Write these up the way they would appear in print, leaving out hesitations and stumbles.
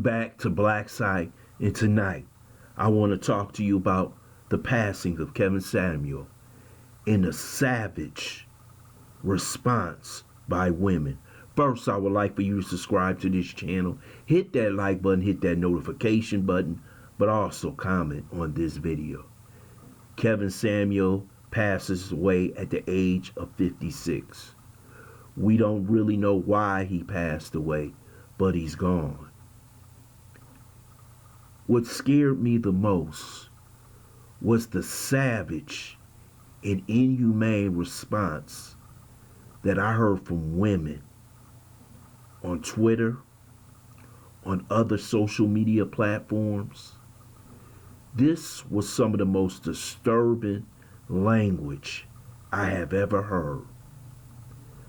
back to Black Site, and tonight I want to talk to you about the passing of Kevin Samuel and a savage response by women. First, I would like for you to subscribe to this channel, hit that like button, hit that notification button, but also comment on this video. Kevin Samuel passes away at the age of 56. We don't really know why he passed away, but he's gone. What scared me the most was the savage and inhumane response that I heard from women on Twitter, on other social media platforms. This was some of the most disturbing language I have ever heard.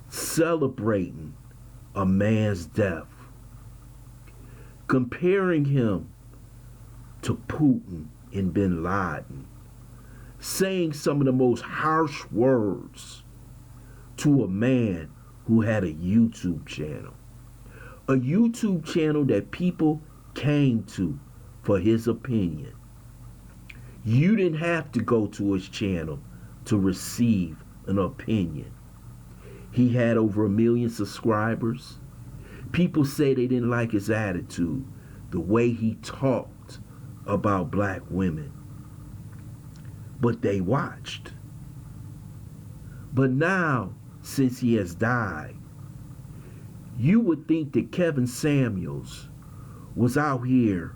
Celebrating a man's death, comparing him to Putin and Bin Laden, saying some of the most harsh words to a man who had a YouTube channel. A YouTube channel that people came to for his opinion. You didn't have to go to his channel to receive an opinion. He had over 1 million subscribers. People say they didn't like his attitude, the way he talked about black women. But they watched. But now, since he has died, you would think that Kevin Samuels was out here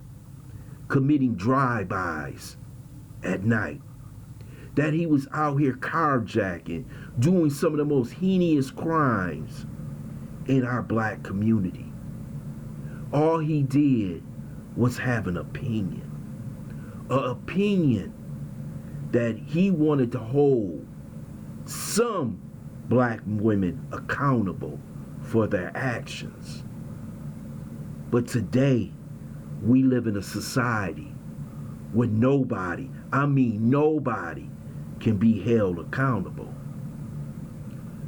committing drive-bys at night, that he was out here carjacking, doing some of the most heinous crimes in our black community. All he did was have an opinion that he wanted to hold some black women accountable for their actions. But today, we live in a society where nobody, I mean nobody, can be held accountable.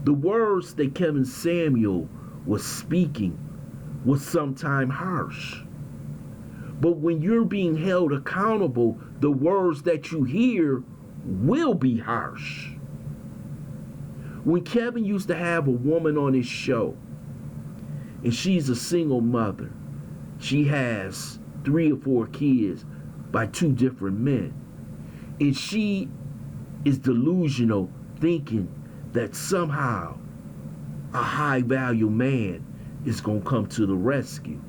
The words that Kevin Samuel was speaking was sometimes harsh. But when you're being held accountable, the words that you hear will be harsh. When Kevin used to have a woman on his show, and she's a single mother, she has 3 or 4 kids by 2 different men, and she is delusional, thinking that somehow a high value man is going to come to the rescue.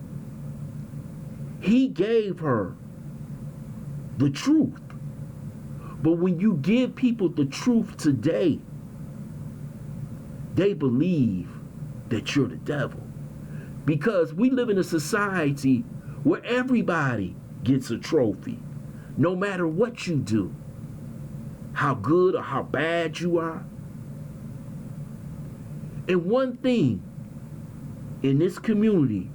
He gave her the truth. But when you give people the truth today, they believe that you're the devil. Because we live in a society where everybody gets a trophy, no matter what you do, how good or how bad you are. And one thing in this community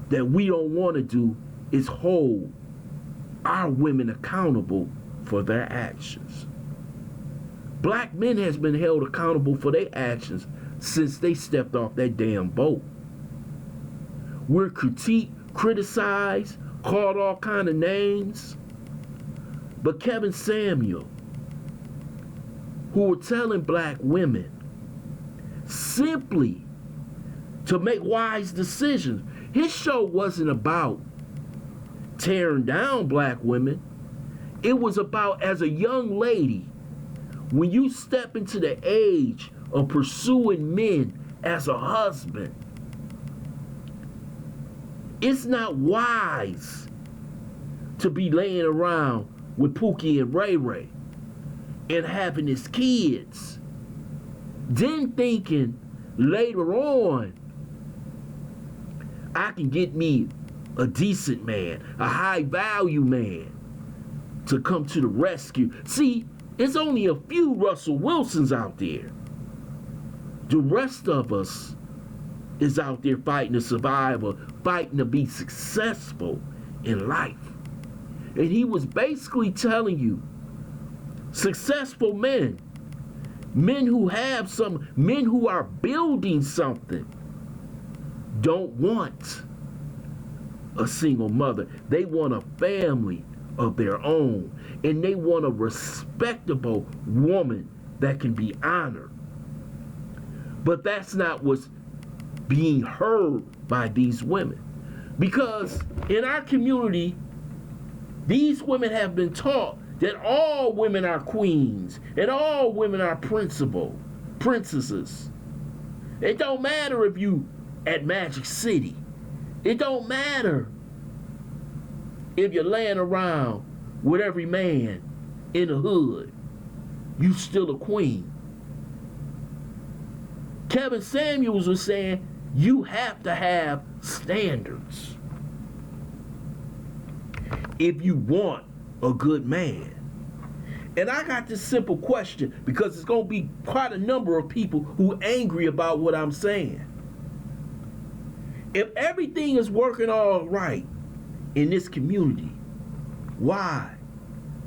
that we don't want to do is hold our women accountable for their actions. Black men has been held accountable for their actions since they stepped off that damn boat. We're critiqued, criticized, called all kind of names. But Kevin Samuel, who were telling black women simply to make wise decisions. His show wasn't about tearing down black women. It was about, as a young lady, when you step into the age of pursuing men as a husband, it's not wise to be laying around with Pookie and Ray Ray and having his kids, then thinking later on, I can get me a decent man, a high value man to come to the rescue. See, there's only a few Russell Wilsons out there. The rest of us is out there fighting to survive or fighting to be successful in life. And he was basically telling you, successful men, men who have some, men who are building something, don't want a single mother. They want a family of their own. And they want a respectable woman that can be honored. But that's not what's being heard by these women. Because in our community, these women have been taught that all women are queens and all women are princesses. It don't matter if you at Magic City. It don't matter if you're laying around with every man in the hood. You still a queen. Kevin Samuels was saying you have to have standards if you want a good man. And I got this simple question because it's going to be quite a number of people who are angry about what I'm saying. If everything is working all right in this community, why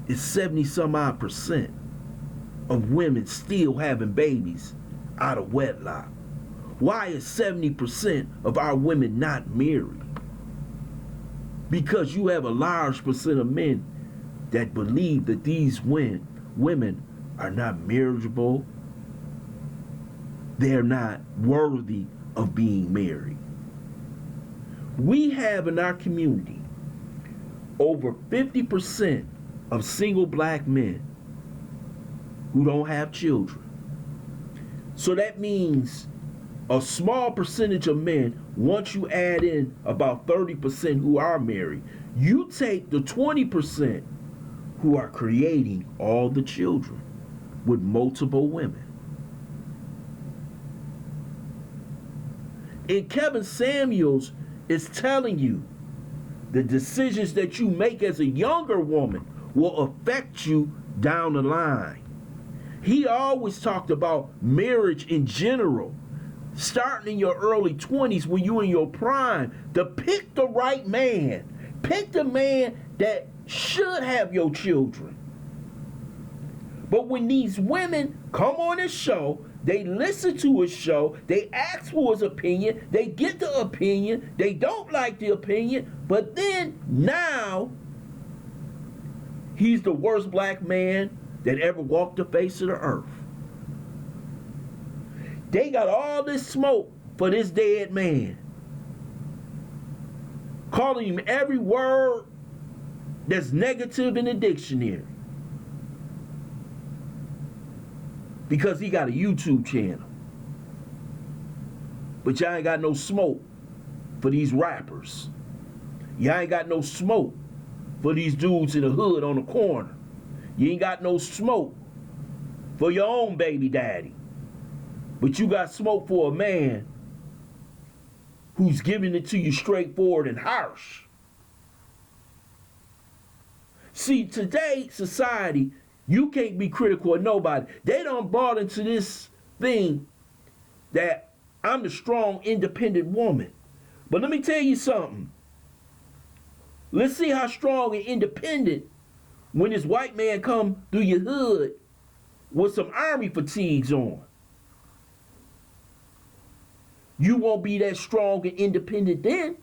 is 70-some-odd% of women still having babies out of wedlock? Why is 70% of our women not married? Because you have a large percent of men that believe that these women are not marriageable. They're not worthy of being married. We have in our community over 50% of single black men who don't have children. So that means a small percentage of men, once you add in about 30% who are married, you take the 20% who are creating all the children with multiple women. And Kevin Samuels is telling you the decisions that you make as a younger woman will affect you down the line. He always talked about marriage in general, starting in your early 20s when you're in your prime, to pick the right man. Pick the man that should have your children. But when these women come on his show, they listen to his show, they ask for his opinion, they get the opinion, they don't like the opinion, but then now he's the worst black man that ever walked the face of the earth. They got all this smoke for this dead man, calling him every word that's negative in the dictionary, because he got a YouTube channel. But y'all ain't got no smoke for these rappers. Y'all ain't got no smoke for these dudes in the hood on the corner. You ain't got no smoke for your own baby daddy. But you got smoke for a man who's giving it to you straightforward and harsh. See, today, society, you can't be critical of nobody. They done bought into this thing that I'm the strong, independent woman. But let me tell you something. Let's see how strong and independent when this white man come through your hood with some army fatigues on. You won't be that strong and independent then.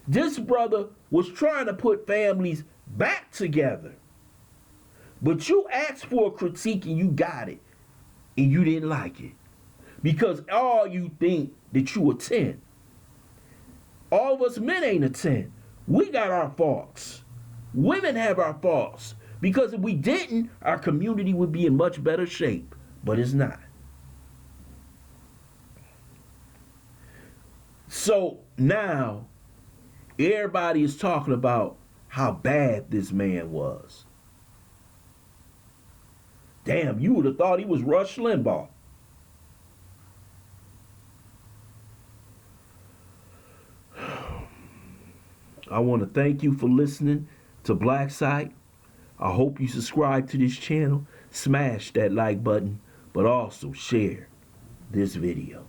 This brother was trying to put families back together. But you asked for a critique and you got it. And you didn't like it. Because all you think that you a 10. All of us men ain't a 10. We got our faults. Women have our faults. Because if we didn't, our community would be in much better shape. But it's not. So now, everybody is talking about how bad this man was. Damn, you would have thought he was Rush Limbaugh. I want to thank you for listening to Black Site. I hope you subscribe to this channel, smash that like button, but also share this video.